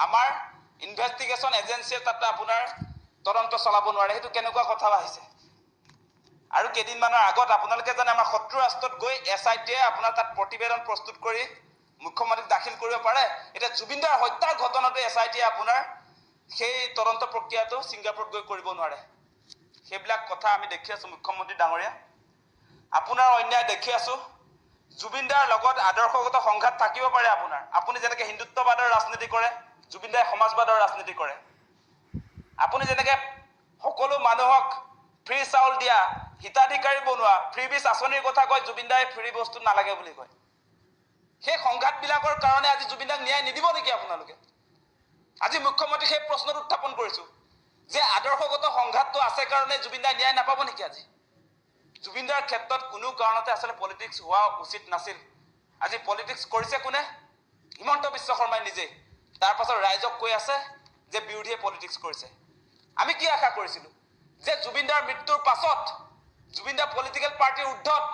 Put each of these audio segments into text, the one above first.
আমাৰ ইনভেষ্টিগেশ্যন এজেঞ্চিয়ে তাতে আপোনাৰ তদন্ত চলাব নোৱাৰে, সেইটো কেনেকুৱা কথা আহিছে? আৰু কেইদিনমানৰ আগত আপোনালোকে জানে আমাৰ শত্ৰু ৰাষ্ট্ৰত গৈ SITয়ে আপোনাৰ তাত প্ৰতিবেদন প্ৰস্তুত কৰি মুখ্যমন্ত্ৰীক দাখিল কৰিব পাৰে। এতিয়া জুবিনদাৰ হত্যাৰ ঘটনাটো SITয়ে আপোনাৰ সেই তদন্ত প্ৰক্ৰিয়াটো ছিংগাপুৰত গৈ কৰিব নোৱাৰে। সেইবিলাক কথা আমি দেখি আছোঁ মুখ্যমন্ত্ৰী ডাঙৰীয়া। আপোনাৰ অন্যায় দেখি আছোঁ। জুবিনদাৰ লগত আদৰ্শগত সংঘাত থাকিব পাৰে আপোনাৰ। আপুনি যেনেকৈ হিন্দুত্ববাদৰ ৰাজনীতি কৰে, জুবিনদাই সমাজবাদৰ ৰাজনীতি কৰে। আপুনি যেনেকৈ সকলো মানুহক ফ্ৰী চাউল দিয়া, হিতাধিকাৰী বনোৱা, ফ্ৰী বীজ আঁচনিৰ কথা কয়, জুবিনদাই ফ্ৰী বস্তু নালাগে বুলি কয়। সেই সংঘাতবিলাকৰ কাৰণে আজি জুবিনদাক ন্যায় নিদিব নেকি আপোনালোকে? আজি মুখ্যমন্ত্ৰীক সেই প্ৰশ্নটো উত্থাপন কৰিছোঁ যে আদৰ্শগত সংঘাতটো আছে কাৰণে জুবিনদাই ন্যায় নাপাব নেকি? আজি জুবিনদাৰ ক্ষেত্ৰত কোনো কাৰণতে আচলতে পলিটিক্স হোৱা উচিত নাছিল। আজি পলিটিক্স কৰিছে কোনে? হিমন্ত বিশ্ব শৰ্মাই নিজেই। তাৰ পাছত ৰাইজক কৈ আছে যে বিৰোধীয়ে পলিটিক্স কৰিছে। আমি কি আশা কৰিছিলোঁ যে জুবিনদাৰ মৃত্যুৰ পাছত জুবিনদা পলিটিকেল পাৰ্টিৰ ঊৰ্ধত,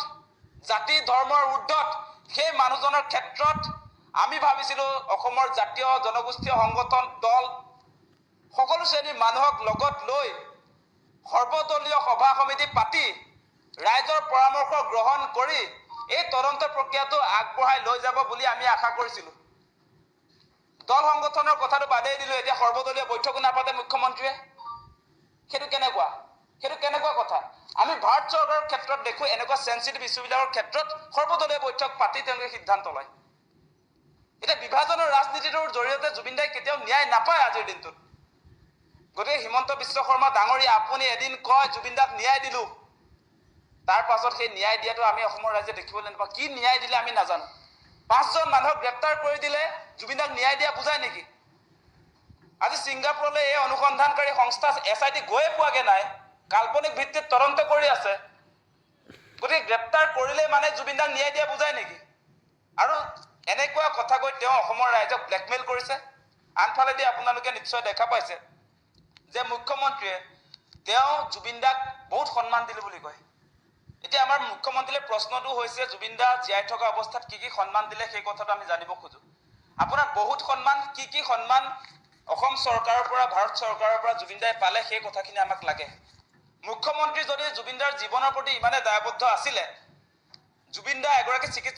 জাতি ধৰ্মৰ ঊৰ্ধত, সেই মানুহজনৰ ক্ষেত্ৰত আমি ভাবিছিলোঁ অসমৰ জাতীয় জনগোষ্ঠীয় সংগঠন দল সকলো শ্ৰেণীৰ মানুহক লগত লৈ সৰ্বদলীয় সভা সমিতি পাতি ৰাইজৰ পৰামৰ্শ গ্ৰহণ কৰি এই তদন্ত প্ৰক্ৰিয়াটো আগবঢ়াই লৈ যাব বুলি আমি আশা কৰিছিলোঁ। দল সংগঠনৰ কথাটো বাদেই দিলোঁ, এতিয়া সৰ্বদলীয় বৈঠকো নাপাতে মুখ্যমন্ত্ৰীয়ে। সেইটো কেনেকুৱা কথা? আমি ভাৰত চৰকাৰৰ ক্ষেত্ৰত দেখোঁ এনেকুৱা চেঞ্চিটিভ ইছ্যুবিলাকৰ ক্ষেত্ৰত সৰ্বদলীয় বৈঠক পাতি তেওঁলোকে সিদ্ধান্ত লয়। এতিয়া বিভাজনৰ ৰাজনীতিটোৰ জৰিয়তে জুবিনদাই কেতিয়াও ন্যায় নাপায় আজিৰ দিনটোত। গতিকে হিমন্ত বিশ্ব শৰ্মা ডাঙৰীয়া, আপুনি এদিন কয় জুবিনদাক ন্যায় দিলোঁ, তাৰ পাছত সেই ন্যায় দিয়াটো আমি অসমৰ ৰাইজে দেখিবলৈ নাপাওঁ। কি ন্যায় দিলে আমি নাজানো। 5জন মানুহক গ্ৰেপ্তাৰ কৰি দিলে জুবিনদাক ন্যায় দিয়া বুজায় নেকি? আজি ছিংগাপুৰলৈ এই অনুসন্ধানকাৰী সংস্থা SIT গৈয়ে পোৱাগে নাই, কাল্পনিক ভিত্তিত তদন্ত কৰি আছে। গতিকে গ্ৰেপ্তাৰ কৰিলে মানে জুবিনদাক ন্যায় দিয়া বুজায় নেকি? আৰু এনেকুৱা কথা কৈ তেওঁ অসমৰ ৰাইজক ব্লেকমেইল কৰিছে। আনফালেদি আপোনালোকে নিশ্চয় দেখা পাইছে যে মুখ্যমন্ত্ৰীয়ে তেওঁ জুবিনদাক বহুত সন্মান দিলোঁ বুলি কয়। এতিয়া আমাৰ মুখ্যমন্ত্ৰীলৈ প্ৰশ্নটো হৈছে জুবিনদা জীয়াই থকা অৱস্থাত কি কি সন্মান দিলে সেই কথাটো আমি জানিব খোজোঁ। আপোনাৰ বহুত সন্মান, কি সন্মান অসম চৰকাৰৰ পৰা, ভাৰত চৰকাৰৰ পৰা জুবিনদাই পালে সেই কথাখিনি আমাক লাগে। মুখ্যমন্ত্ৰী যদি জুবিনদাৰ জীৱনৰ প্ৰতি ইমানে দায়বদ্ধ আছিলে, জুবিনদা এগৰাকী চিকিৎসক